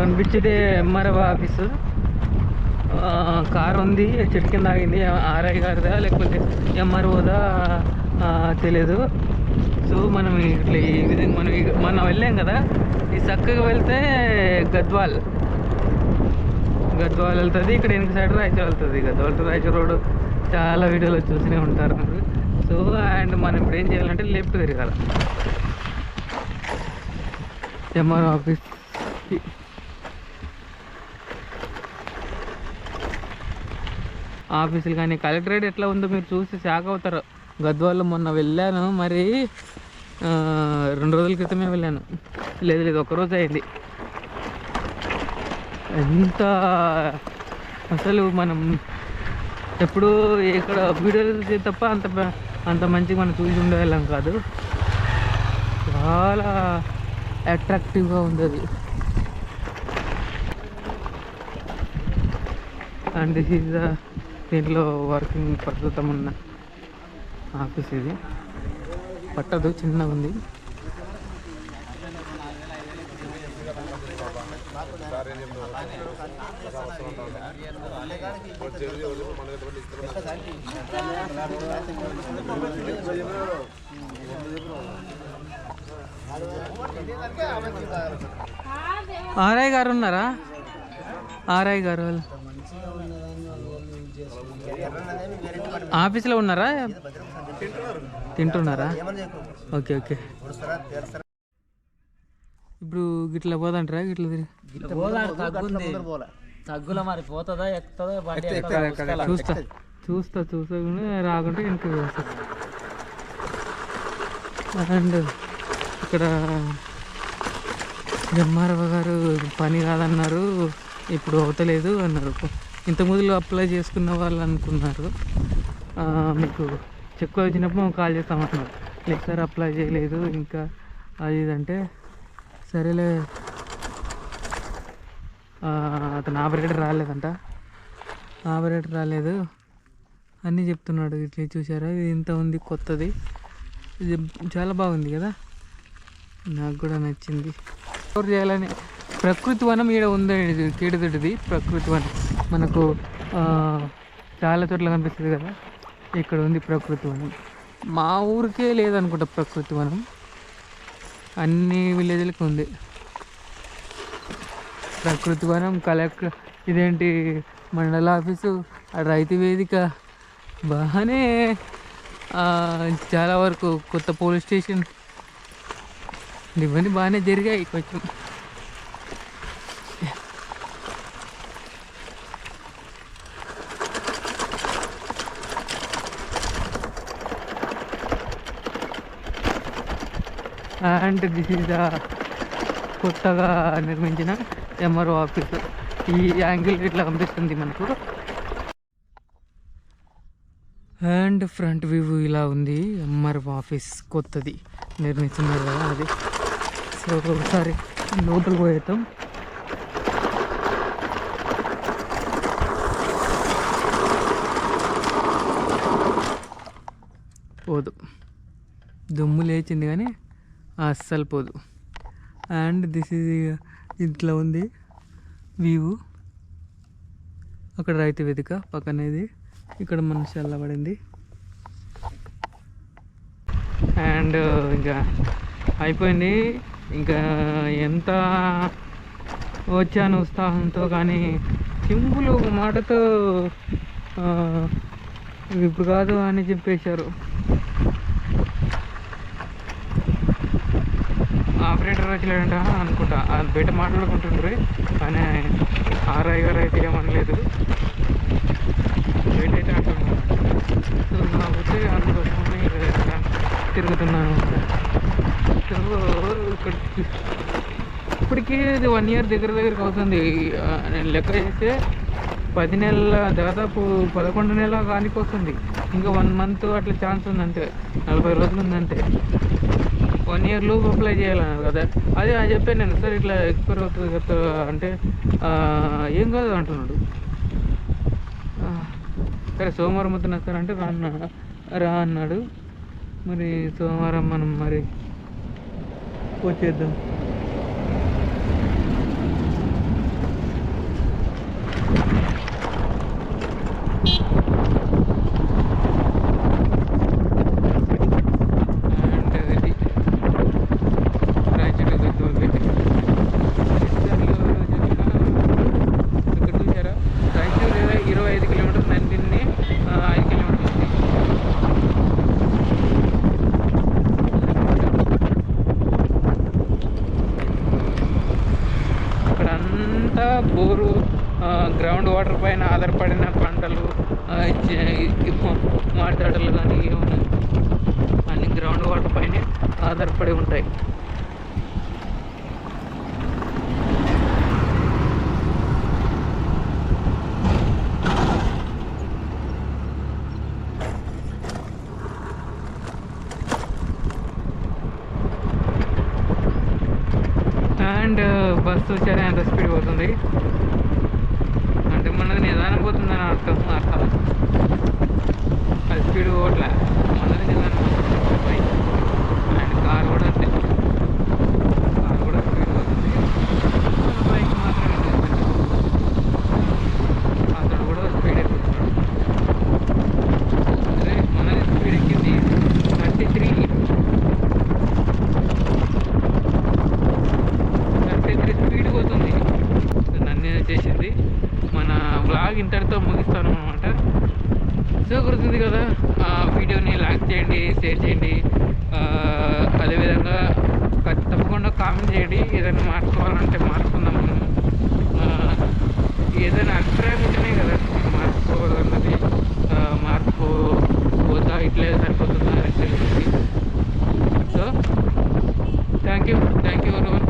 కనిపించేది MRO office. Car ఉంది, చెట్టు కింద ఆగింది. ఆర్ఐ గారిదా లేకపోతే ఎంఆర్ఓదా తెలియదు. సో మనం ఇట్లా ఈ విధంగా మనం వెళ్ళాం కదా, ఈ చక్కగా వెళ్తే గద్వాల్ వెళ్తుంది. ఇక్కడ వెనక సైడ్ రాయచూర్ వెళ్తుంది. గద్వాల్ టు రాయచూర్ రోడ్ చాలా వీడియోలో చూస్తూనే ఉంటారు మీరు. సో అండ్ మనం ఇప్పుడు ఏం చేయాలంటే లెఫ్ట్ తిరగాలి ఎంఆర్ఓ ఆఫీస్. ఆఫీసులు కానీ కలెక్టరేట్ ఎట్లా ఉందో మీరు చూసి షాక్ అవుతారు. గద్వాల్లో మొన్న వెళ్ళాను, మరి 2 రోజుల క్రితమే వెళ్ళాను. లేదు ఒక్కరోజు అయింది. ఎంత అసలు మనం ఎప్పుడు ఇక్కడ వీడియోలు చూసే తప్ప అంత మంచిగా మనం చూసి ఉండేవాళ్ళం కాదు. చాలా అట్రాక్టివ్గా ఉంది అది. అండ్ దిస్ ఈజ్ దీంట్లో వర్కింగ్ ప్రస్తుతం ఉన్న ఆఫీస్. ఇది పట్టదు, చిన్నగా ఉంది. ఆర్ఐ గారు ఉన్నారా? ఆర్ఐ గారు వాళ్ళు ఆఫీస్లో ఉన్నారా? తింటున్నారా? ఓకే. ఇప్పుడు గిట్లా పోదంటారా? తగ్గుల మరి పోతుందా ఎక్కుతుందా? చూస్తా రాకుంటే ఇంటికి వస్తా. అండ్ ఇక్కడ ఎంఆర్ఓ గారు పని కాదన్నారు, ఇప్పుడు అవుతలేదు అన్నారు. ఇంతకుముందు అప్లై చేసుకున్న వాళ్ళు అనుకున్నారు మీకు చెక్ వచ్చినప్పుడు మేము కాల్ చేస్తామన్నారు. లేదు సార్ అప్లై చేయలేదు ఇంకా అది ఇదంటే, సరేలే అతను ఆపరేటర్ రాలేదు అన్నీ చెప్తున్నాడు. ఇట్లా చూసారా, ఇది ఇంత ఉంది కొత్తది, ఇది చాలా బాగుంది కదా, నాకు కూడా నచ్చింది. స్టోర్ చేయాలని ప్రకృతి వనం ఈడ ఉంది, కీడదొడ్డిది ప్రకృతి వనం. మనకు చాలా చోట్ల కనిపిస్తుంది కదా, ఇక్కడ ఉంది ప్రకృతి వనం. మా ఊరికే లేదనుకుంటా ప్రకృతి వనం, అన్ని విలేజ్లకు ఉంది ప్రకృతి వనం. కలెక్టర్ ఇదేంటి మండల ఆఫీసు, రైతు వేదిక, బాగానే చాలా వరకు కొత్త పోలీస్ స్టేషన్ ఇవన్నీ బాగానే జరిగాయి కొంచెం. అండ్ దిస్ ఈజ్ కొత్తగా నిర్మించిన ఎంఆర్ఓ ఆఫీస్. ఈ యాంగిల్ ఇట్లా కనిపిస్తుంది మనకు. అండ్ ఫ్రంట్ వ్యూ ఇలా ఉంది. ఎంఆర్ఓ ఆఫీస్ కొత్తది నిర్మిస్తున్నారు కదా అది. సో ఒకసారి లోపలికి పోయేద్దాం. పోదు, దుమ్ము లేచింది కానీ అస్సలు పోదు. అండ్ దిస్ ఈజ్ ఇట్లా ఉంది వ్యూ. అక్కడ రైతు వేదిక పక్కనేది, ఇక్కడ మనిషి అల్లబడింది. అండ్ ఇంకా అయిపోయింది. ఇంకా ఎంత వచ్చాను ఉత్సాహంతో, కానీ సింపుల్ మాటతో ఇప్పుడు కాదు అని చెప్పేశారు. ఆపరేటర్ వచ్చలేడంట అనుకుంటా, అది బయట మాట్లాడుకుంటుండ్రు, కానీ ఆర్ఐ గారు అయితే ఏమనలేదు, బయట అయితే అంటున్నాను. సో కాకపోతే అందుకోసమని తిరుగుతున్నాను. సో ఇక్కడ ఇప్పటికీ ఇది 1 year దగ్గరికి అవుతుంది. నేను లెక్క చేస్తే 10 నెలల దాదాపు 11 నెలల కానికి వస్తుంది. ఇంకా 1 month అట్లా ఛాన్స్ ఉందంటే, 40 రోజులు ఉందంటే. 1 year లోపు అప్లై చేయాలన్నారు కదా, అదే చెప్పాను నేను. సార్ ఇట్లా ఎక్స్పైర్ అవుతుంది కదా అంటే ఏం కాదు అంటున్నాడు. సరే సోమవారం వద్దున సార్ అంటే రా అన్నాడు. మరి సోమవారం మనం మరి వచ్చేద్దాం. అంతా బోరు గ్రౌండ్ వాటర్ పైన ఆధారపడిన పంటలు, మాట్లాడలు కానీ ఏమన్నా అన్ని గ్రౌండ్ వాటర్ పైనే ఆధారపడి ఉంటాయి. అండ్ బస్సు వచ్చారా ఎంత స్పీడ్ పోతుంది అంటే మనది నిదానం పోతుందని అర్థం. అది స్పీడ్ పోవట్లే, మనది నిదానం పోతుంది. అండ్ కార్ కూడా అంతే, కార్ కూడా స్పీడ్ పోతుంది. బైక్ మాత్రమే అతడు కూడా స్పీడ్ ఎక్కుతున్నాడు. అదే మనది స్పీడ్ ఎక్కింది 33 స్పీడ్ పోతుంది. నన్ను చేసింది. మన వ్లాగ్ ఇంతటితో ముగిస్తాను అనమాట. సో గుర్తుంది కదా, ఆ వీడియోని లైక్ చేయండి, షేర్ చేయండి, అదేవిధంగా తప్పకుండా కామెంట్ చేయండి. ఏదైనా మార్చుకోవాలంటే మార్చుకుందాం మనం. ఏదైనా అభిప్రాయం ఉంటేనే కదా మార్చుకోవాలన్నది. మార్చుకోతా ఇట్లే సరిపోతుందా అని తెలుస్తుంది. So thank you everyone.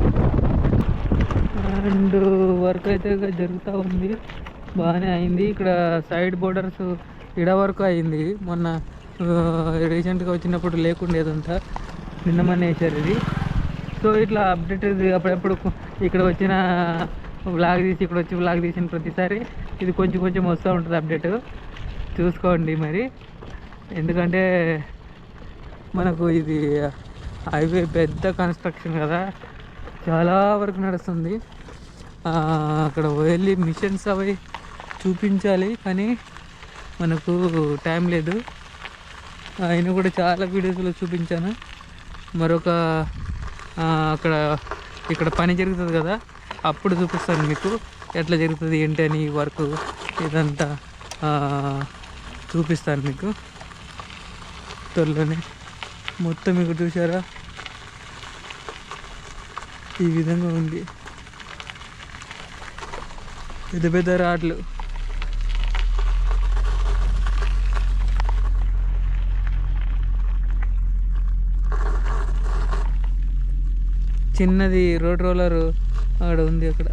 And work అయితే జరుగుతూ ఉంది, బాగానే అయింది. ఇక్కడ సైడ్ బోర్డర్స్ ఇడ వరకు అయింది. మొన్న రీసెంట్గా వచ్చినప్పుడు లేకుండేదంతా, నిన్న మొన్న వేసారు ఇది. సో ఇట్లా అప్డేట్ అప్పుడప్పుడు ఇక్కడ వచ్చిన వ్లాగ్ తీసి ఇక్కడ వచ్చి వ్లాగ్ తీసిన ప్రతిసారి ఇది కొంచెం కొంచెం వస్తూ ఉంటుంది అప్డేట్. చూసుకోండి మరి, ఎందుకంటే మనకు ఇది హైవే పెద్ద కన్స్ట్రక్షన్ కదా, చాలా వరకు నడుస్తుంది. అక్కడ వెళ్ళి మిషన్స్ అవి చూపించాలి, కానీ మనకు టైం లేదు. అయినా కూడా చాలా వీడియోస్లో చూపించాను. మరొక ఇక్కడ పని జరుగుతుంది కదా, అప్పుడు చూపిస్తాను మీకు ఎట్లా జరుగుతుంది ఏంటి అని. వర్క్ ఇదంతా చూపిస్తాను మీకు త్వరలోనే. మొత్తం మీకు చూసారా, ఈ విధంగా ఉంది. పెద్ద పెద్ద రాడ్లు. చిన్నది రోడ్ రోలర్ అక్కడ ఉంది అక్కడ.